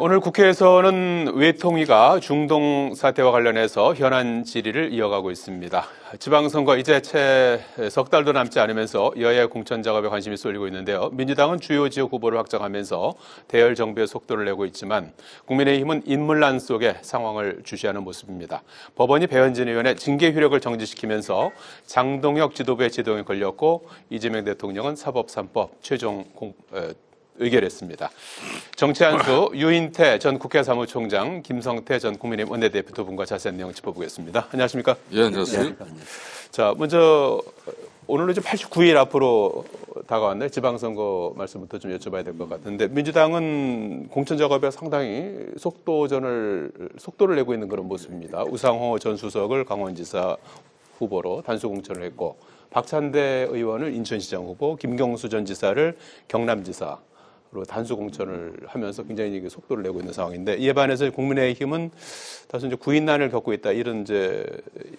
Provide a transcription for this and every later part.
오늘 국회에서는 외통위가 중동 사태와 관련해서 현안 질의를 이어가고 있습니다. 지방선거 이제 채 석 달도 남지 않으면서 여야 공천 작업에 관심이 쏠리고 있는데요. 민주당은 주요 지역 후보를 확정하면서 대열 정비에 속도를 내고 있지만 국민의힘은 인물난 속에 상황을 주시하는 모습입니다. 법원이 배현진 의원의 징계 효력을 정지시키면서 장동혁 지도부의 지동에 걸렸고 이재명 대통령은 사법 3법 최종 의결했습니다. 정치한수 유인태 전 국회 사무총장, 김성태 전 국민의힘 원내대표 두 분과 자세한 내용 짚어보겠습니다. 안녕하십니까? 예, 안녕하세요. 자, 먼저 오늘은 이제 89일 앞으로 다가왔네. 지방선거 말씀부터 좀 여쭤봐야 될 것 같은데 민주당은 공천 작업에 상당히 속도를 내고 있는 그런 모습입니다. 우상호 전 수석을 강원지사 후보로 단수 공천을 했고 박찬대 의원을 인천시장 후보, 김경수 전 지사를 경남지사 단수 공천을 하면서 굉장히 이게 속도를 내고 있는 상황인데 이에 반해서 국민의힘은 다소 이제 구인난을 겪고 있다 이런 이제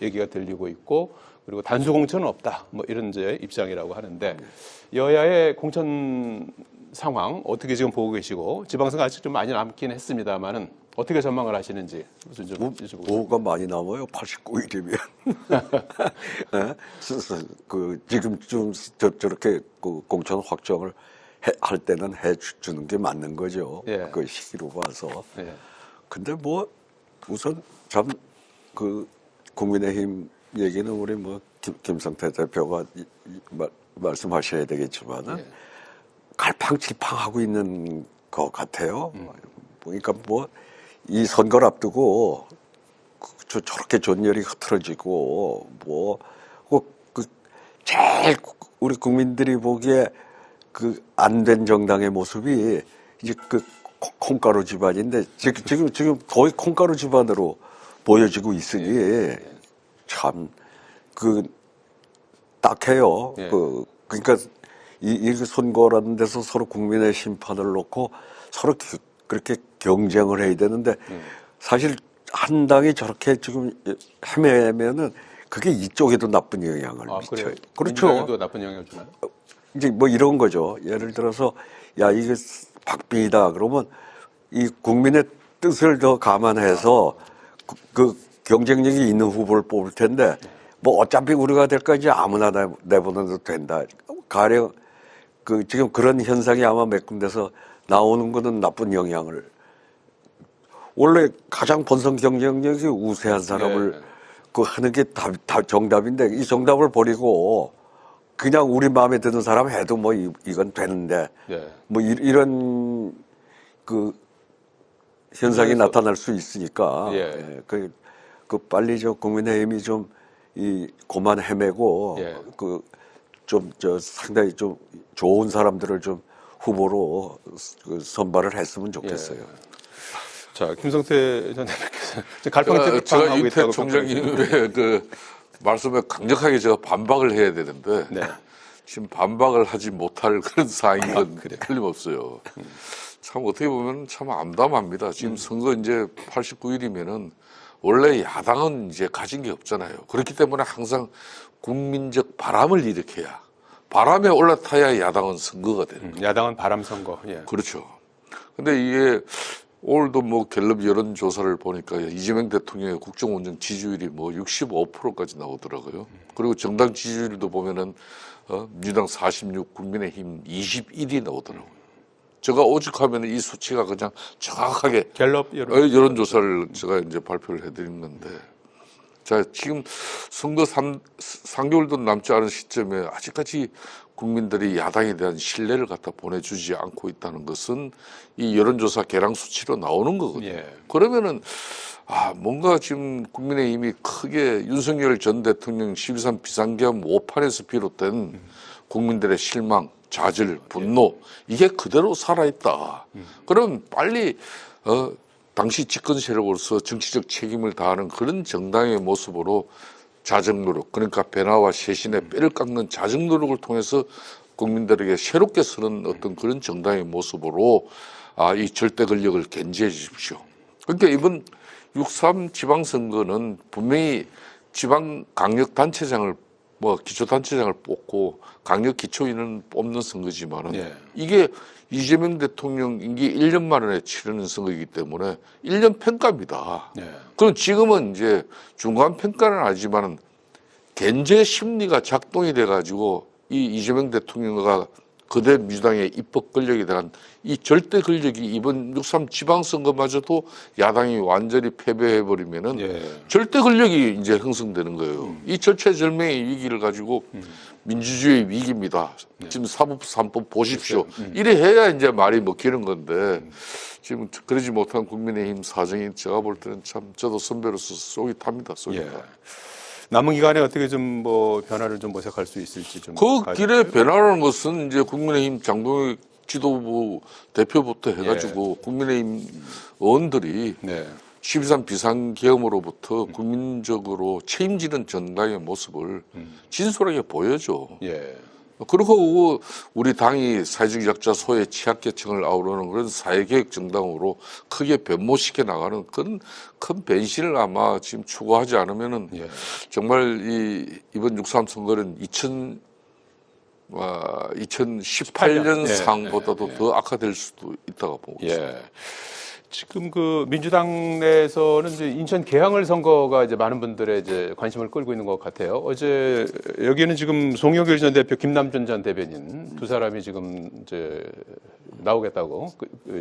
얘기가 들리고 있고 그리고 단수 공천은 없다 뭐 이런 이제 입장이라고 하는데 여야의 공천 상황 어떻게 지금 보고 계시고 지방선거 아직 좀 많이 남긴 했습니다만은 어떻게 전망을 하시는지 무슨 좀 뭐가 많이 남아요? 89일이면 지금 좀 저렇게 그 공천 확정을 할 때는 해주는 게 맞는 거죠. 예. 그 시기로 봐서. 예. 근데 뭐 우선 참 그 국민의힘 얘기는 우리 뭐 김성태 대표가 말씀하셔야 되겠지만은 예. 갈팡질팡하고 있는 것 같아요. 보니까 뭐 이 선거를 앞두고 저렇게 존열이 흐트러지고 제일 우리 국민들이 보기에 그 안 된 정당의 모습이 이제 그 콩가루 집안인데 지금 거의 콩가루 집안으로 보여지고 있으니 참 그 딱해요. 예. 그러니까 이 선거라는 데서 서로 국민의 심판을 놓고 서로 그렇게 경쟁을 해야 되는데 사실 한 당이 저렇게 지금 헤매면은 그게 이쪽에도 나쁜 영향을 미쳐요. 그래요? 그렇죠. 민주당에도 나쁜 영향을 주나요? 이제 뭐 이런 거죠. 예를 들어서 야 이게 박빙이다 그러면 이 국민의 뜻을 더 감안해서 그 경쟁력이 있는 후보를 뽑을 텐데 뭐 어차피 우리가 될까 이제 아무나 내보내도 된다. 가령 그 지금 그런 현상이 아마 몇 군데서 나오는 거는 나쁜 영향을 원래 가장 본선 경쟁력이 우세한 사람을 그 하는 게 다 정답인데 이 정답을 버리고 그냥 우리 마음에 드는 사람 해도 뭐 이건 되는데 뭐 이런 그 현상이 나타날 수 있으니까 그 빨리 저 국민의힘이 좀 이 고만 헤매고 그 좀 상당히 좀 좋은 사람들을 좀 후보로 그 선발을 했으면 좋겠어요. 자, 김성태 전 대표께서 갈팡질팡하고 제가 이태 있다고 총장님의 그 말씀에 강력하게 제가 반박을 해야 되는데 지금 반박을 하지 못할 그런 상황인 건 틀림없어요. 참 어떻게 보면 참 암담합니다. 지금 선거 이제 89일이면은 원래 야당은 이제 가진 게 없잖아요. 그렇기 때문에 항상 국민적 바람을 일으켜야 바람에 올라타야 야당은 선거가 되는 거예요. 야당은 바람 선거. 그렇죠. 근데 이게 오늘도 뭐 갤럽 여론조사를 보니까 이재명 대통령의 국정운영 지지율이 뭐 65%까지 나오더라고요. 그리고 정당 지지율도 보면은 민주당 46, 국민의힘 21이 나오더라고요. 제가 오직하면 이 수치가 그냥 정확하게 갤럽 여론조사를 제가 이제 발표를 해드린 건데, 자 지금 선거 3개월도 남지 않은 시점에 아직까지 국민들이 야당에 대한 신뢰를 갖다 보내주지 않고 있다는 것은 이 여론조사 개량 수치로 나오는 거거든요. 그러면은 뭔가 지금 국민의힘이 크게 윤석열 전 대통령 12.3 비상계엄 5판에서 비롯된 국민들의 실망, 좌절, 분노 이게 그대로 살아있다. 그럼 빨리 당시 집권 세력으로서 정치적 책임을 다하는 그런 정당의 모습으로 자정 노력, 그러니까 변화와 쇄신의 뼈를 깎는 자정 노력을 통해서 국민들에게 새롭게 서는 어떤 그런 정당의 모습으로 이 절대 권력을 견제해 주십시오. 그러니까 이번 6.3 지방선거는 분명히 지방강력단체장을 뭐 기초단체장을 뽑고 강력 기초인을 뽑는 선거지만은 예. 이게 이재명 대통령 임기 1년 만에 치르는 선거이기 때문에 1년 평가입니다. 예. 그럼 지금은 이제 중간 평가는 아니지만은 견제 심리가 작동이 돼가지고 이 이재명 대통령과 거대 민주당의 입법 권력에 대한 이 절대 권력이 이번 6.3 지방선거마저도 야당이 완전히 패배해버리면은 예. 절대 권력이 이제 형성되는 거예요. 이 절체절명의 위기를 가지고 민주주의 위기입니다. 지금 사법 3법 보십시오. 이래 해야 이제 말이 먹히는 건데 지금 그러지 못한 국민의힘 사정이 제가 볼 때는 참 저도 선배로서 속이 탑니다. 속이 예. 타. 남은 기간에 어떻게 좀 뭐 변화를 좀 모색할 수 있을지 좀. 그 길에 변화라는 것은 이제 국민의힘 장동혁 지도부 대표부터 해가지고 국민의힘 의원들이 네. 12.3 비상계엄으로부터 국민적으로 책임지는 정당의 모습을 진솔하게 보여줘. 예. 그리고 우리 당이 사회적 약자 소외 취약계층을 아우르는 그런 사회개혁 정당으로 크게 변모시켜 나가는 그런 큰 변신을 아마 지금 추구하지 않으면은 예. 정말 이번 6.3 선거는 2018년 예. 상보다도 더 악화될 수도 있다고 보고 있습니다. 예. 지금 그 민주당 내에서는 이제 인천 계양을 선거가 이제 많은 분들의 이제 관심을 끌고 있는 것 같아요. 어제 여기는 지금 송영길 전 대표, 김남준 전 대변인 두 사람이 지금 이제 나오겠다고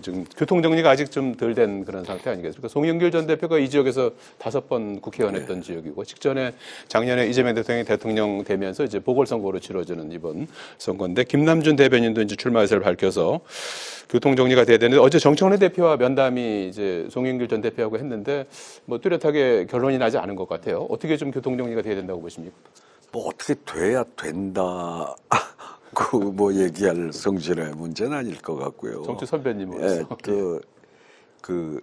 지금 교통 정리가 아직 좀 덜 된 그런 상태 아니겠습니까? 송영길 전 대표가 이 지역에서 5번 국회의원 했던 지역이고 직전에 작년에 이재명 대통령이 대통령 되면서 이제 보궐선거로 치러지는 이번 선거인데 김남준 대변인도 이제 출마 의사를 밝혀서 교통 정리가 돼야 되는데 어제 정청래 대표와 면담이 이제 송영길 전 대표하고 했는데 뭐 뚜렷하게 결론이 나지 않은 것 같아요. 어떻게 좀 교통 정리가 돼야 된다고 보십니까? 뭐 어떻게 돼야 된다. 그 뭐 얘기할 성질의 문제는 아닐 것 같고요. 정치 선배님으로서. 예, 그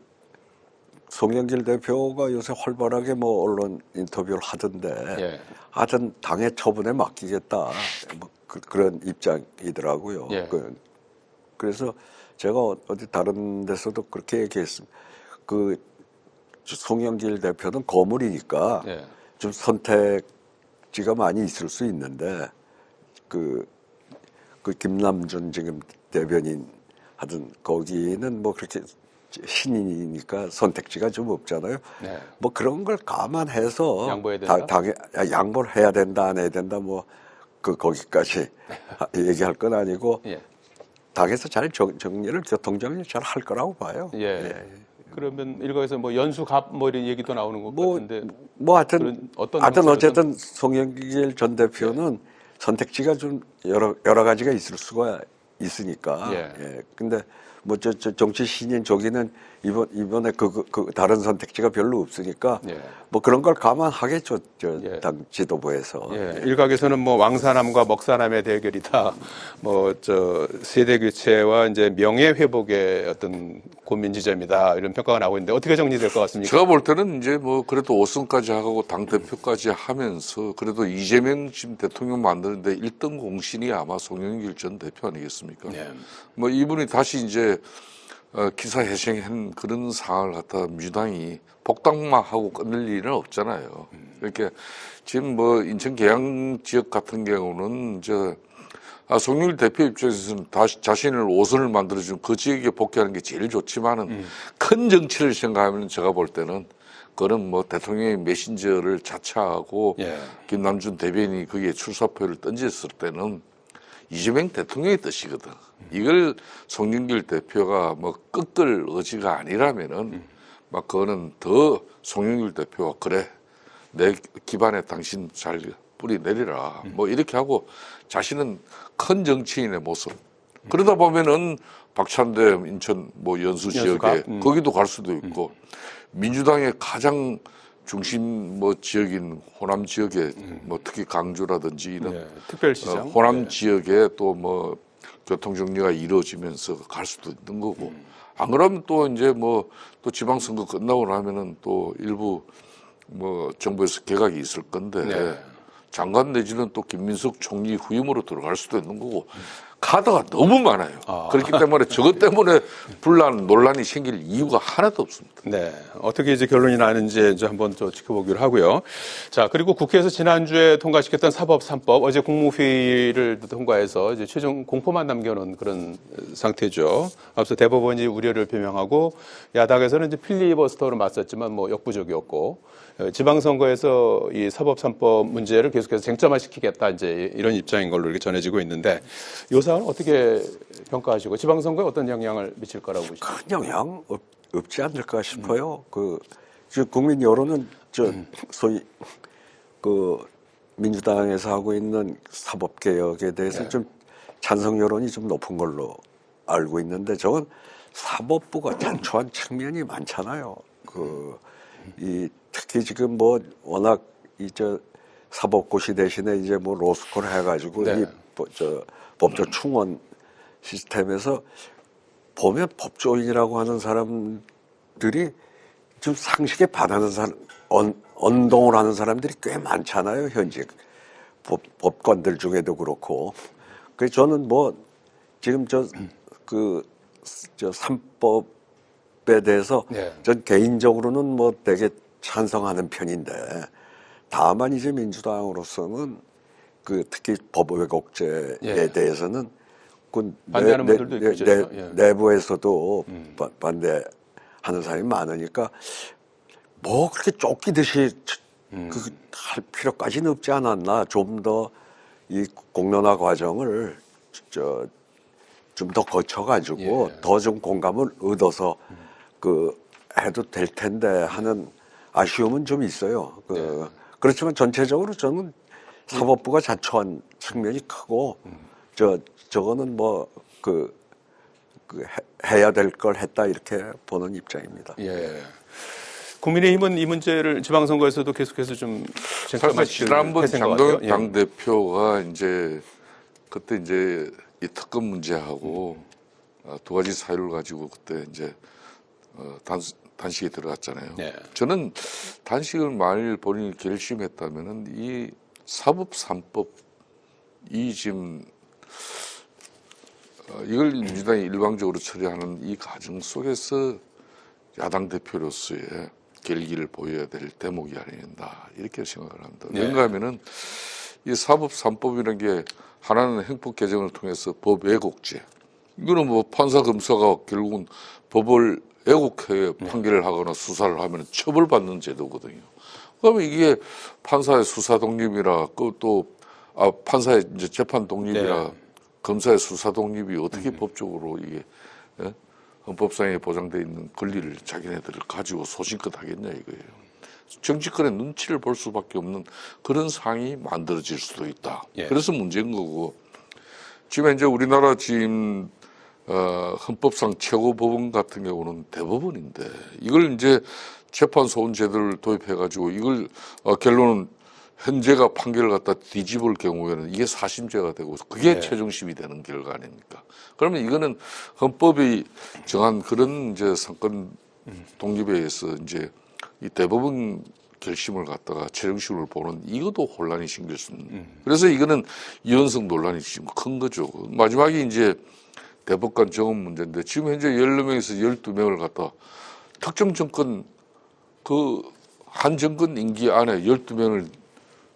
송영길 대표가 요새 활발하게 뭐 언론 인터뷰를 하던데 예. 하여튼 당의 처분에 맡기겠다 뭐 그런 입장이더라고요. 예. 그래서 제가 어디 다른 데서도 그렇게 얘기했습니다. 그 송영길 대표는 거물이니까 예. 좀 선택지가 많이 있을 수 있는데 그 김남준 지금 대변인 하던 거기는 뭐 그렇게 신인이니까 선택지가 좀 없잖아요. 네. 뭐 그런 걸 감안해서 양보해야 된다? 양보를 해야 된다 안 해야 된다 뭐 거기까지 얘기할 건 아니고 예. 당에서 잘 정리를 교통 정리를 잘 할 거라고 봐요. 예. 그러면 일각에서 뭐 연수갑 뭐 이런 얘기도 나오는 것 같은데 뭐 하여튼 그런 어떤 하여튼 형태로든- 어쨌든 송영길 전 대표는 선택지가 좀 여러 가지가 있을 수가 있으니까. 예. 예. 근데 뭐 저 정치 신인 저기는 이번에 그 다른 선택지가 별로 없으니까 예. 뭐 그런 걸 감안하겠죠. 예. 당 지도부에서. 예, 일각에서는 뭐 왕사남과 먹사남의 대결이다. 뭐 저 세대 교체와 이제 명예 회복의 어떤 고민 지점이다. 이런 평가가 나오고 있는데 어떻게 정리될 것 같습니까? 제가 볼 때는 이제 뭐 그래도 5선까지 하고 당 대표까지 하면서 그래도 이재명 지금 대통령 만드는데 1등 공신이 아마 송영길 전 대표 아니겠습니까? 예. 뭐 이분이 다시 이제 기사 회생한 그런 상황을 갖다 민주당이 복당만 하고 끝낼 일은 없잖아요. 이렇게 지금 뭐 인천 계양 지역 같은 경우는 송영길 대표 입장에서는 다시 자신을 5선을 만들어준 그 지역에 복귀하는 게 제일 좋지만은 큰 정치를 생각하면 제가 볼 때는 그거는 뭐 대통령의 메신저를 자처하고 예. 김남준 대변인이 거기에 출사표를 던졌을 때는 이재명 대통령의 뜻이거든. 이걸 송영길 대표가 뭐 끄끌 의지가 아니라면은 막 그거는 더 송영길 대표가 그래 내 기반에 당신 잘 뿌리 내리라 뭐 이렇게 하고 자신은 큰 정치인의 모습 그러다 보면은 박찬대 인천 뭐 연수 지역에 거기도 갈 수도 있고 민주당의 가장 중심 뭐 지역인 호남 지역에 뭐 특히 강주라든지 이런 예. 특별시장. 호남 예. 지역에 또 뭐 교통 정리가 이루어지면서 갈 수도 있는 거고 안 그러면 또 이제 뭐 또 지방선거 끝나고 나면은 또 일부 뭐 정부에서 개각이 있을 건데 네. 장관 내지는 또 김민석 총리 후임으로 들어갈 수도 있는 거고 카드가 너무 많아요. 그렇기 때문에 저것 때문에 분란 논란이 생길 이유가 하나도 없습니다. 네. 어떻게 이제 결론이 나는지 이제 한번 또 지켜보기로 하고요. 자, 그리고 국회에서 지난주에 통과시켰던 사법 3법 어제 국무회의를 통과해서 이제 최종 공포만 남겨놓은 그런 상태죠. 앞서 대법원이 우려를 표명하고 야당에서는 이제 필리버스터로 맞섰지만 뭐 역부족이었고 지방선거에서 이 사법 3법 문제를 계속해서 쟁점화시키겠다 이제 이런 입장인 걸로 이렇게 전해지고 있는데 이 사안은 어떻게 평가하시고 지방선거에 어떤 영향을 미칠 거라고 보십니까? 큰 영향 없지 않을까 싶어요. 지금 국민 여론은 소위 민주당에서 하고 있는 사법 개혁에 대해서 좀 찬성 여론이 좀 높은 걸로 알고 있는데 저건 사법부가 단초한 측면이 많잖아요. 특히 지금 뭐 워낙 사법고시 대신에 이제 뭐 로스쿨 해가지고 네. 법조 충원 시스템에서 보면 법조인이라고 하는 사람들이 좀 상식에 반하는 사람, 언동을 하는 사람들이 꽤 많잖아요, 현직. 법관들 중에도 그렇고. 그래서 저는 뭐, 지금 삼법에 대해서 네. 전 개인적으로는 뭐 되게 찬성하는 편인데, 다만 이제 민주당으로서는 특히 법 왜곡죄에 예. 대해서는 반대하는 분들도 있죠. 내부에서도 반대하는 사람이 많으니까 뭐 그렇게 쫓기듯이 할 필요까지는 없지 않았나. 좀 더 이 공론화 과정을 좀 더 거쳐가지고 더 좀 공감을 얻어서 해도 될 텐데 하는 아쉬움은 좀 있어요. 그렇지만 전체적으로 저는 사법부가 자초한 측면이 크고 저거는 뭐 해야 될 걸 했다 이렇게 보는 입장입니다. 예. 국민의힘은 이 문제를 지방선거에서도 계속해서 좀 사실 지난번 장동혁 예. 당대표가 그때 이제 이 특검 문제하고 두 가지 사유를 가지고 그때 이제 단식에 들어갔잖아요. 네. 저는 단식을 만일 본인이 결심했다면은 이 사법 3법 이 지금 이걸 민주당이 일방적으로 처리하는 이 과정 속에서 야당 대표로서의 결기를 보여야 될 대목이 아닌가 이렇게 생각을 합니다. 네. 왜냐 하면은 이 사법 3법이라는 게 하나는 행법 개정을 통해서 법 왜곡죄. 이거는 뭐 판사 검사가 결국은 법을 왜곡해 판결을 하거나 수사를 하면 처벌받는 제도거든요. 그러면 이게 판사의 수사 독립이라 판사의 이제 재판 독립이라 네. 검사의 수사 독립이 어떻게 법적으로 이게 헌법상에 보장되어 있는 권리를 자기네들을 가지고 소신껏 하겠냐 이거예요. 정치권의 눈치를 볼 수밖에 없는 그런 상황이 만들어질 수도 있다. 예. 그래서 문제인 거고 지금 이제 우리나라 지금 헌법상 최고 법원 같은 경우는 대법원인데 이걸 이제 재판 소원 제도를 도입해가지고 이걸 결론은 현재가 판결을 갖다 뒤집을 경우에는 이게 사심죄가 되고 그게 최종심이 되는 결과 아닙니까? 그러면 이거는 헌법이 정한 그런 이제 상권 독립에 의해서 이제 이 대법원 결심을 갖다가 최종심을 보는 이것도 혼란이 생길 수 있는. 그래서 이거는 이원성 논란이 지금 큰 거죠. 마지막에 이제 대법관 정원 문제인데 지금 현재 14명에서 12명을 갖다 특정 정권 한 정권 임기 안에 12명을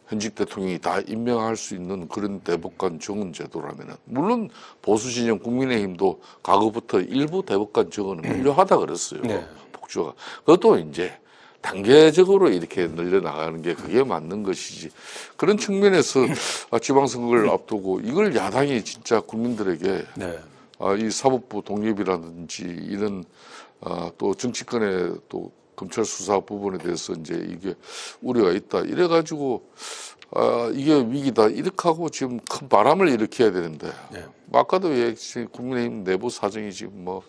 현직 대통령이 다 임명할 수 있는 그런 대법관 정원 제도라면은 물론 보수 진영 국민의힘도 과거부터 일부 대법관 정원은 필요하다 그랬어요. 네. 복주가 그것도 이제 단계적으로 이렇게 늘려나가는 게 그게 맞는 것이지. 그런 측면에서 지방선거를 앞두고 이걸 야당이 진짜 국민들에게 네. 이 사법부 독립이라든지 이런 또 정치권의 또 검찰 수사 부분에 대해서 이제 이게 우려가 있다. 이래가지고 이게 위기다. 이렇게 하고 지금 큰 바람을 일으켜야 되는데 아까도 국민의힘 내부 사정이 지금 뭐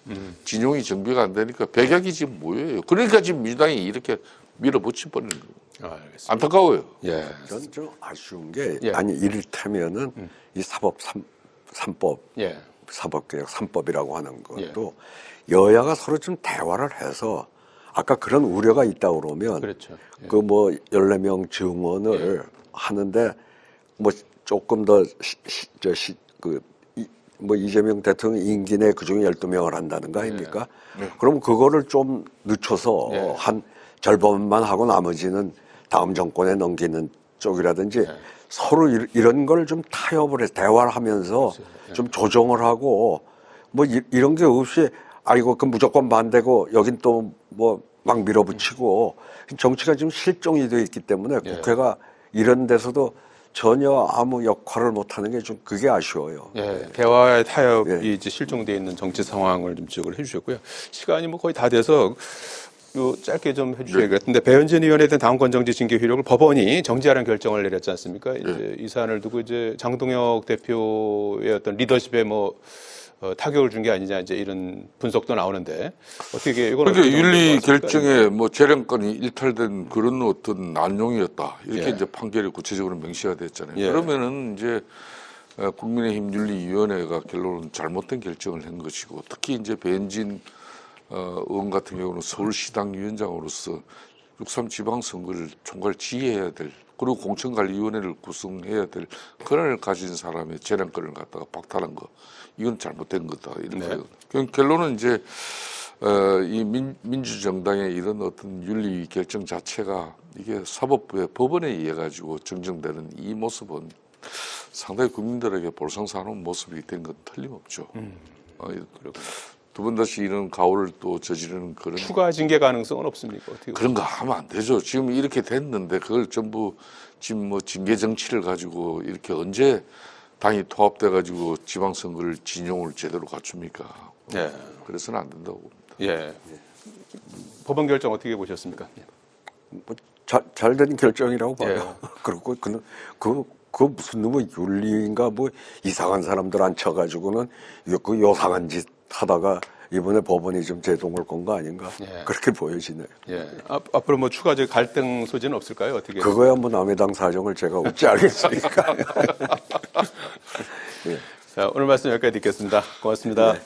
진용이 정비가 안 되니까 백약이 지금 뭐예요. 그러니까 지금 민주당이 이렇게 밀어붙여 버리는 거예요. 알겠습니다. 안타까워요. 예. 저는 좀 아쉬운 게 예. 아니 이를테면은 이 사법 3법 예. 사법개혁 3법이라고 하는 것도 여야가 서로 좀 대화를 해서 아까 그런 우려가 있다 그러면 그렇죠. 예. 그 뭐 14명 증언을 하는데 뭐 조금 더 뭐 이재명 대통령 임기 내 그중에 12명을 한다는 거 아닙니까? 네. 그럼 그거를 좀 늦춰서 네. 한 절반만 하고 나머지는 다음 정권에 넘기는 쪽이라든지 네. 서로 이런 걸 좀 타협을 해서 대화를 하면서 좀 조정을 하고 뭐 이런 게 없이 아이고 그 무조건 반대고 여긴 또 뭐 막 밀어붙이고 정치가 지금 실종이 되어 있기 때문에 예. 국회가 이런 데서도 전혀 아무 역할을 못하는 게 좀 그게 아쉬워요. 예, 대화의 타협이 예. 이제 실종되어 있는 정치 상황을 좀 지적을 해주셨고요. 시간이 뭐 거의 다 돼서 요 짧게 좀 해주셔야겠는데 배현진 의원에 대한 당원권 정지 징계 효력을 법원이 정지하라는 결정을 내렸지 않습니까? 이제 이 사안을 두고 이제 장동혁 대표의 어떤 리더십에 뭐 타격을 준 게 아니냐 이제 이런 분석도 나오는데 어떻게 이건 그러니까 어떻게 윤리 생각하십니까? 결정에 뭐 재량권이 일탈된 그런 어떤 난용이었다 이렇게 예. 이제 판결이 구체적으로 명시가 됐잖아요. 예. 그러면은 이제 국민의힘 윤리위원회가 결론은 잘못된 결정을 한 것이고 특히 이제 배현진 의원 같은 경우는 서울시당 위원장으로서 6.3 지방선거를 총괄 지휘해야 될 그리고 공천관리위원회를 구성해야 될 권한을 가진 사람의 재량권을 갖다가 박탈한 거 이건 잘못된 거다 이렇게 네. 결론은 이제 이 민주정당의 이런 어떤 윤리 결정 자체가 이게 사법부의 법원에 의해 가지고 정정되는 이 모습은 상당히 국민들에게 볼상사하는 모습이 된 건 틀림없죠. 두 번 다시 이런 가오를 또 저지르는 그런 추가 징계 가능성은 없습니까? 어떻게 그런 거 하면 안 되죠. 지금 이렇게 됐는데 그걸 전부 지금 뭐 징계 정치를 가지고 이렇게 언제 당이 통합돼 가지고 지방선거를 진용을 제대로 갖춥니까? 예. 그래서는 안 된다고 봅니다. 예. 법원 결정 어떻게 보셨습니까? 뭐 잘된 결정이라고 봐요. 그리고 그 무슨 뭐 윤리인가 뭐 이상한 사람들 앉혀가지고는 그 요상한 짓 하다가 이번에 법원이 좀 제동을 건 거 아닌가 예. 그렇게 보여지네요. 예. 앞으로 뭐 추가적 갈등 소지는 없을까요? 어떻게? 그거야 뭐 남의 당 사정을 제가 어찌 알겠습니까? 자, 오늘 말씀 여기까지 듣겠습니다. 고맙습니다. 네.